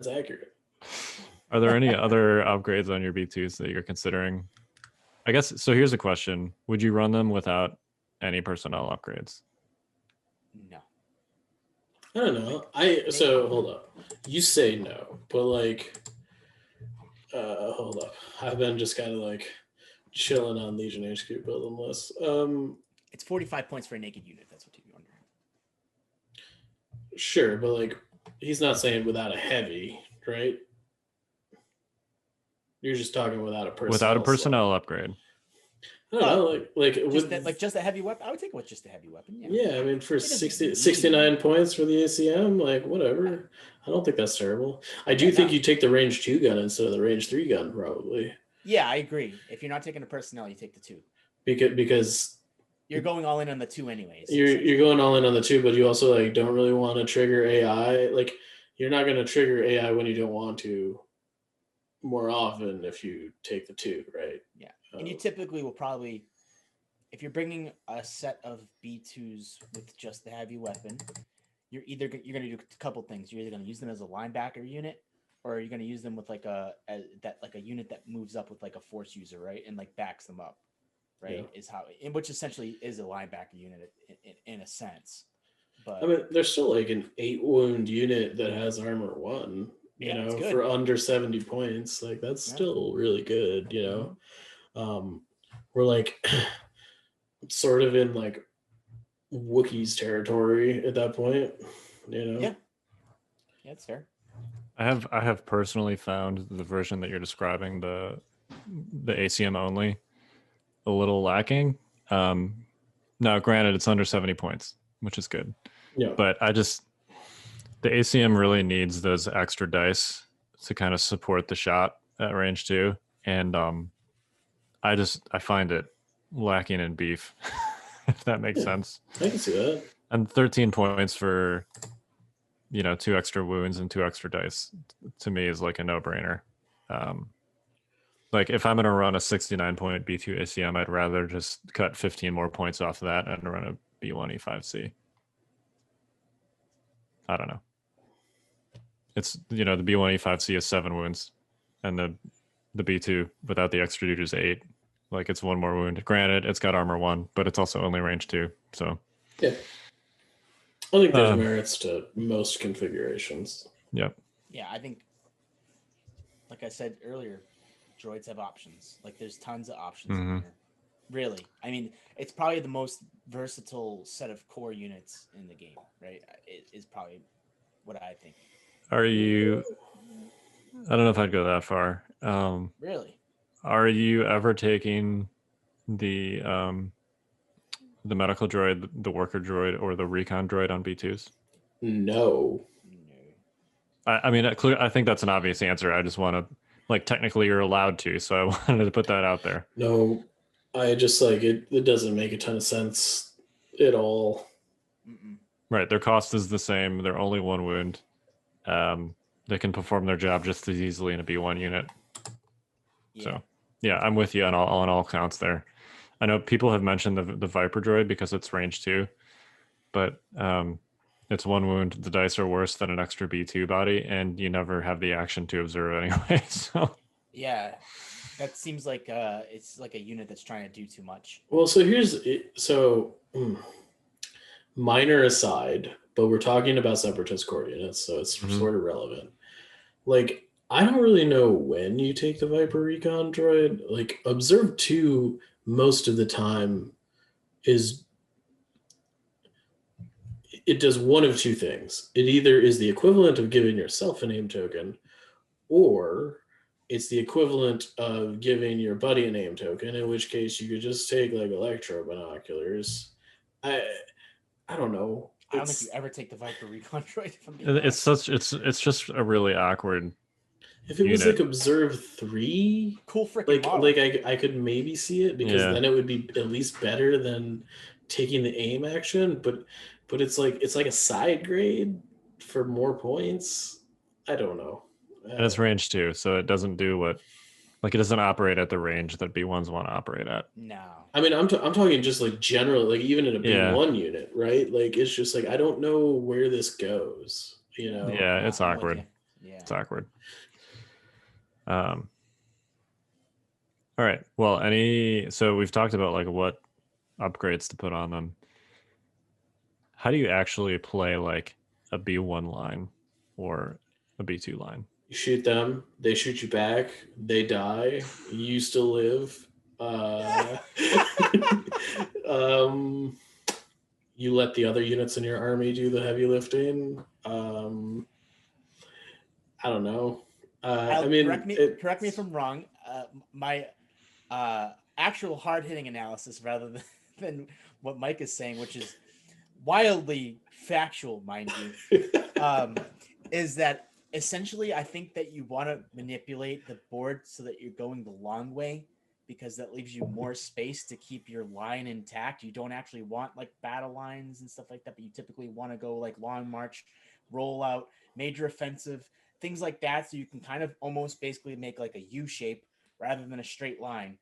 accurate. Are there any other upgrades on your B2s that you're considering? I guess so. Here's a question: would you run them without any personnel upgrades? No. I don't know. So hold up. You say no, but like, hold up. I've been just kind of like chilling on Legion HQ building list. It's 45 points for a naked unit. That's what you're wondering. Sure, but like, he's not saying without a heavy, right? You're just talking without a personnel upgrade. I don't know, just a heavy weapon. I would take it with just a heavy weapon. Yeah, I mean, for 69 points for the ACM, like whatever. I don't think that's terrible. I do think you take the range 2 gun instead of the range 3 gun, probably. Yeah, I agree. If you're not taking a personnel, you take the 2. Because you're going all in on the 2 anyways. You're going all in on the 2, but you also like don't really want to trigger AI. Like you're not going to trigger AI when you don't want to. More often if you take the 2, right? Yeah. And you typically will probably, if you're bringing a set of B2s with just the heavy weapon, you're going to do a couple things. You're either going to use them as a linebacker unit, or you're going to use them with like a unit that moves up with like a force user, right? And like backs them up, right? Yeah. Which essentially is a linebacker unit in a sense. But I mean, there's still like an 8 wound unit that has armor 1. For under 70 points, like that's still really good, We're like sort of in like Wookiees territory at that point, Yeah, it's fair. I have personally found the version that you're describing, the ACM only, a little lacking. Now granted it's under 70 points, which is good. Yeah. But the ACM really needs those extra dice to kind of support the shot at range 2. And I find it lacking in beef, if that makes sense. I can see that. And 13 points for, 2 extra wounds and 2 extra dice, to me is like a no-brainer. Like if I'm going to run a 69 point B2 ACM, I'd rather just cut 15 more points off of that and run a B1 E5C. I don't know. it's the B1 E5C is 7 wounds, and the B2 without the extra dude is 8. Like it's 1 more wound. Granted, it's got armor 1, but it's also only range 2. So yeah, I think there's merits to most configurations. Yep. Yeah, I think, like I said earlier, droids have options. Like there's tons of options in here. Really, I mean, it's probably the most versatile set of core units in the game, right? It is probably what I think. Are you? I don't know if I'd go that far. Really? Are you ever taking the medical droid, the worker droid, or the recon droid on B2s? No. I mean, I think that's an obvious answer. I just want to, like, technically you're allowed to, so I wanted to put that out there. No, I just like it doesn't make a ton of sense at all. Right, their cost is the same. They're only 1 wound. They can perform their job just as easily in a B1 unit. Yeah. So, yeah, I'm with you on all counts there. I know people have mentioned the Viper droid because it's range 2, but it's 1 wound. The dice are worse than an extra B2 body, and you never have the action to observe anyway. So yeah, that seems like it's like a unit that's trying to do too much. Well, so minor aside, but we're talking about Separatist core units, so it's sort of relevant. Like, I don't really know when you take the Viper Recon droid. Like, Observe 2 most of the time it does one of 2 things. It either is the equivalent of giving yourself a name token, or it's the equivalent of giving your buddy a name token, in which case you could just take like electro binoculars. I don't know. I don't think you ever take the Viper Recon droid. it's just a really awkward. If it was like Observe 3, cool freaking model. Like I could maybe see it, because then it would be at least better than taking the aim action, but it's like a side grade for more points. I don't know. And it's range 2, so it doesn't do what, like, it doesn't operate at the range that B1s want to operate at. No. I mean, I'm talking just like generally, like even in a B1 unit, right? Like it's just like I don't know where this goes, Yeah, it's awkward. Yeah. It's awkward. All right. Well, so we've talked about like what upgrades to put on them. How do you actually play like a B1 line or a B2 line? You shoot them, they shoot you back, they die, you still live. You let the other units in your army do the heavy lifting. I don't know. I mean, correct me if I'm wrong. My actual hard-hitting analysis, rather than what Mike is saying, which is wildly factual, mind you, is that essentially I think that you want to manipulate the board so that you're going the long way, because that leaves you more space to keep your line intact. You don't actually want like battle lines and stuff like that, but you typically want to go like long march, roll out, major offensive, things like that, so you can kind of almost basically make like a U shape rather than a straight line.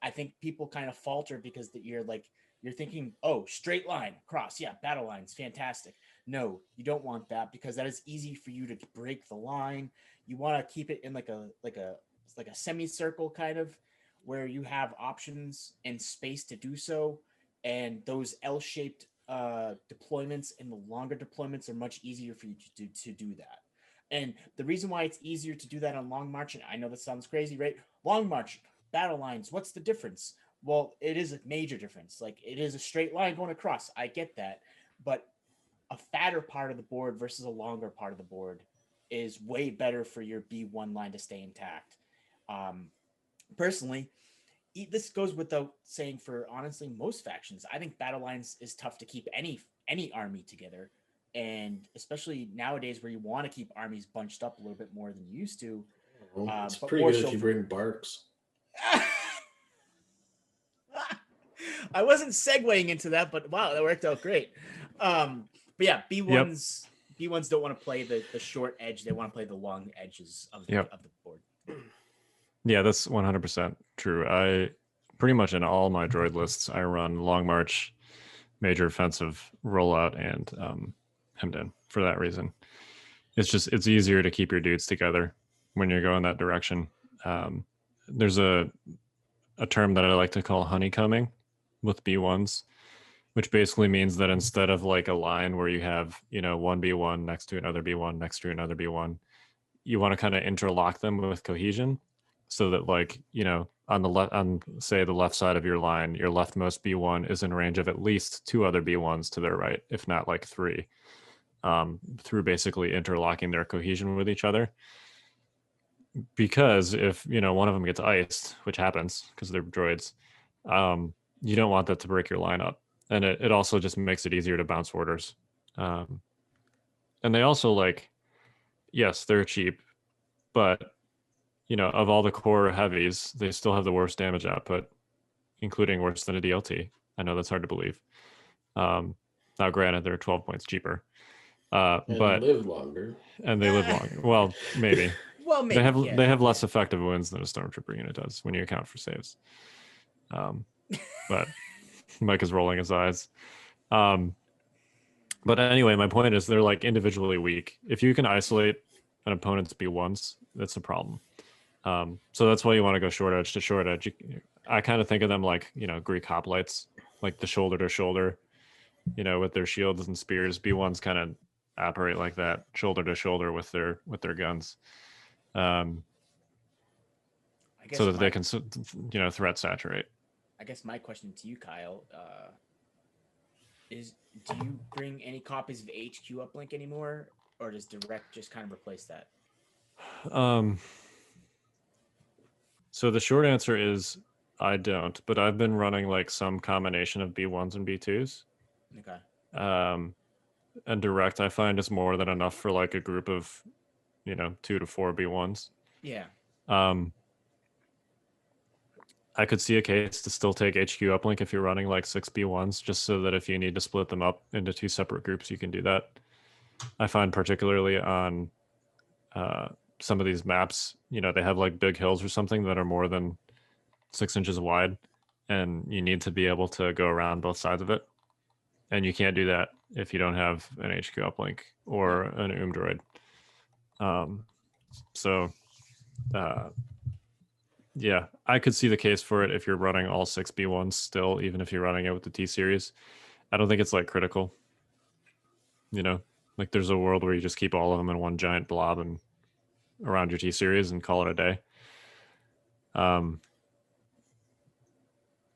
I think people kind of falter because you're thinking, oh, straight line across, yeah, battle lines, fantastic. No, you don't want that, because that is easy for you to break the line. You want to keep it in like a semicircle kind of, where you have options and space to do so, and those L-shaped deployments and the longer deployments are much easier for you to do that. And the reason why it's easier to do that on Long March, and I know this sounds crazy, right? Long March, battle lines, what's the difference? Well, it is a major difference. Like, it is a straight line going across. I get that. But a fatter part of the board versus a longer part of the board is way better for your B1 line to stay intact. Personally, this goes without saying for honestly most factions. I think battle lines is tough to keep any army together, and especially nowadays where you want to keep armies bunched up a little bit more than you used to. It's pretty good if you bring barks. I wasn't segueing into that, but wow, that worked out great. But yeah, B1s don't want to play the short edge; they want to play the long edges of the board. Yeah, that's 100% true. I pretty much in all my droid lists, I run Long March, Major Offensive, Rollout, and Hemmed In for that reason. it's easier to keep your dudes together when you're going that direction. There's a term that I like to call honeycombing with B1s, which basically means that instead of like a line where you have, one B1 next to another B1 next to another B1, you want to kind of interlock them with cohesion, so that like, on the left, on say the left side of your line, your leftmost B1 is in range of at least 2 other B1s to their right, if not like 3, through basically interlocking their cohesion with each other. Because if one of them gets iced, which happens because they're droids, you don't want that to break your lineup, and it also just makes it easier to bounce orders. And they also, like, yes, they're cheap, but of all the core heavies, they still have the worst damage output, including worse than a DLT. I know that's hard to believe. Now, granted, they're 12 points cheaper, And but live longer. and they live longer. Well, maybe. Well, maybe They have less effective wounds than a stormtrooper unit does when you account for saves. But Mike is rolling his eyes. But anyway, my point is they're like individually weak. If you can isolate an opponent's B1s, that's a problem. So that's why you want to go short edge to short edge. I kind of think of them like, Greek hoplites, like the shoulder to shoulder, with their shields and spears. B1s kind of operate like that, shoulder to shoulder with their guns. I guess So that they can, threat saturate. I guess my question to you, Kyle, is: do you bring any copies of HQ uplink anymore, or does Direct just kind of replace that? So the short answer is I don't, but I've been running like some combination of B1s and B2s. Okay. And Direct I find is more than enough for like a group of, 2 to 4 B1s. Yeah. I could see a case to still take HQ uplink if you're running like 6 B1s, just so that if you need to split them up into 2 separate groups, you can do that. I find particularly on some of these maps, they have like big hills or something that are more than 6 inches wide, and you need to be able to go around both sides of it. And you can't do that if you don't have an HQ uplink or an droid. Yeah, I could see the case for it if you're running all 6 B1s still, even if you're running it with the T series. I don't think it's like critical. Like there's a world where you just keep all of them in one giant blob and around your T series and call it a day.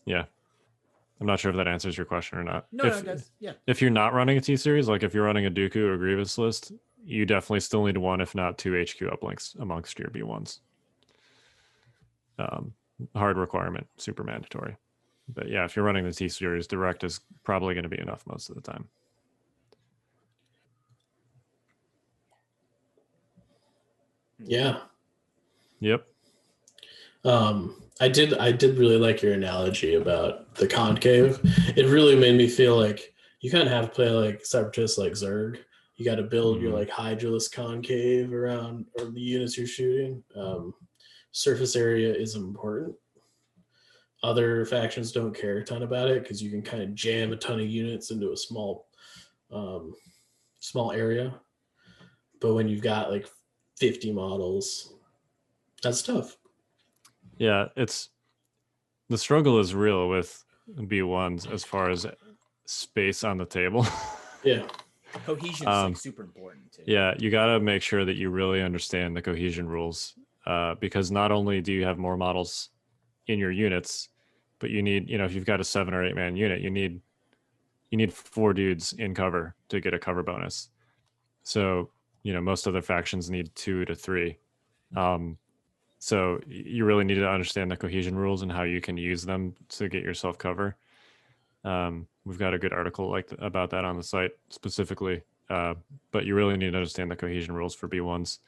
Yeah. I'm not sure if that answers your question or not. No, it does. Yeah. If you're not running a T series, like if you're running a Dooku or Grievous list, you definitely still need 1, if not 2 HQ uplinks amongst your B1s. Hard requirement, super mandatory. But yeah, if you're running the T series, Direct is probably going to be enough most of the time. Yeah. Yep. I did really like your analogy about the concave. It really made me feel like you kind of have to play like Separatists, like Zerg. You got to build your like Hydralist concave around or the units you're shooting. Surface area is important. Other factions don't care a ton about it because you can kind of jam a ton of units into a small area. But when you've got like 50 models, that's tough. Yeah, the struggle is real with B1s as far as space on the table. Yeah. Cohesion is like super important too. Yeah, you got to make sure that you really understand the cohesion rules, because not only do you have more models in your units, but you need, if you've got a 7 or 8 man unit, you need 4 dudes in cover to get a cover bonus. So, most other factions need 2 to 3. So you really need to understand the cohesion rules and how you can use them to get yourself cover. We've got a good article about that on the site specifically, but you really need to understand the cohesion rules for B1s.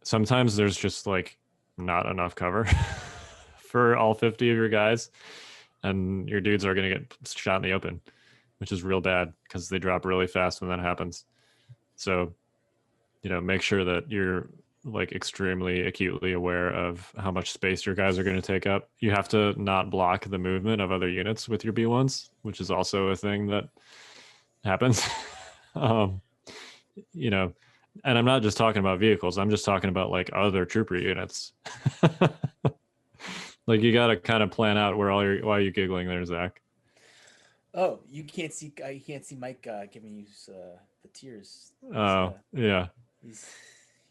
Sometimes there's just like not enough cover for all 50 of your guys, and your dudes are going to get shot in the open, which is real bad because they drop really fast when that happens. So, make sure that you're like extremely acutely aware of how much space your guys are going to take up. You have to not block the movement of other units with your B1s, which is also a thing that happens. you know, and I'm not just talking about vehicles. I'm just talking about like other trooper units. Like you got to kind of plan out why are you giggling there, Zach? Oh, you can't see Mike giving you the tears. Oh, yeah. He's,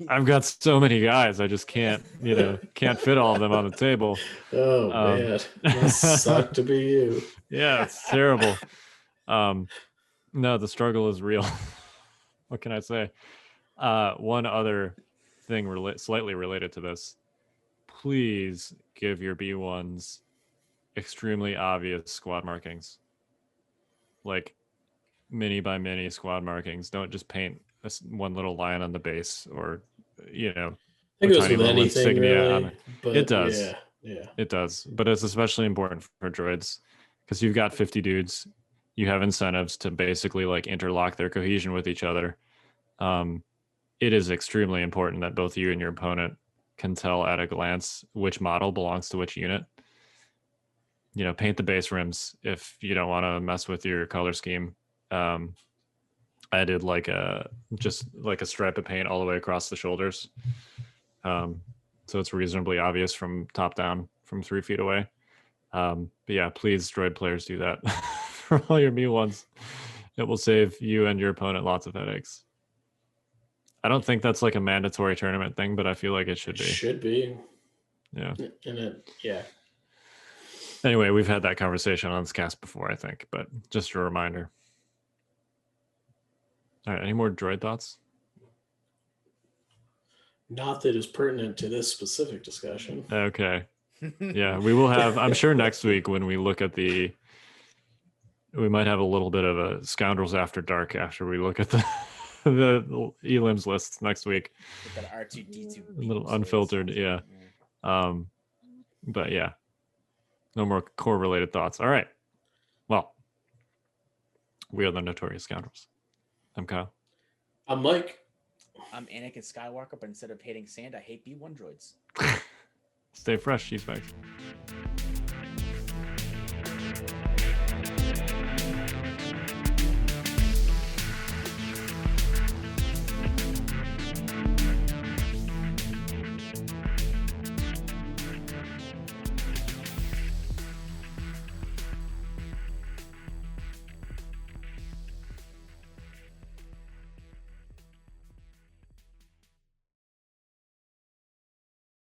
I've got so many guys. I just can't fit all of them on the table. Oh man, must suck to be you. Yeah, it's terrible. No, the struggle is real. What can I say? One other thing slightly related to this. Please give your B1s extremely obvious squad markings. Like mini by mini squad markings. Don't just paint one little line on the base or, you know, I think it goes with anything really, but it does. Yeah. It does. But it's especially important for droids because you've got 50 dudes. You have incentives to basically like interlock their cohesion with each other. It is extremely important that both you and your opponent can tell at a glance which model belongs to which unit. You know, paint the base rims if you don't want to mess with your color scheme. I did just like a stripe of paint all the way across the shoulders. So it's reasonably obvious from top down from 3 feet away. But yeah, please droid players do that for all your B1s. It will save you and your opponent lots of headaches. I don't think that's like a mandatory tournament thing, but I feel like it should be. Should be. Yeah. Yeah. Anyway, we've had that conversation on this cast before, I think, but just a reminder. All right, any more droid thoughts? Not that is pertinent to this specific discussion. Okay. Yeah, we will have, I'm sure next week when we look at we might have a little bit of a Scoundrels After Dark after we look at the elims lists next week. Look at R2D2. A little unfiltered, yeah. But yeah, no more core related thoughts. All right. Well, we are the Notorious Scoundrels. I'm Kyle. I'm Mike. I'm Anakin Skywalker, but instead of hating sand, I hate B1 droids. Stay fresh, cheesebags.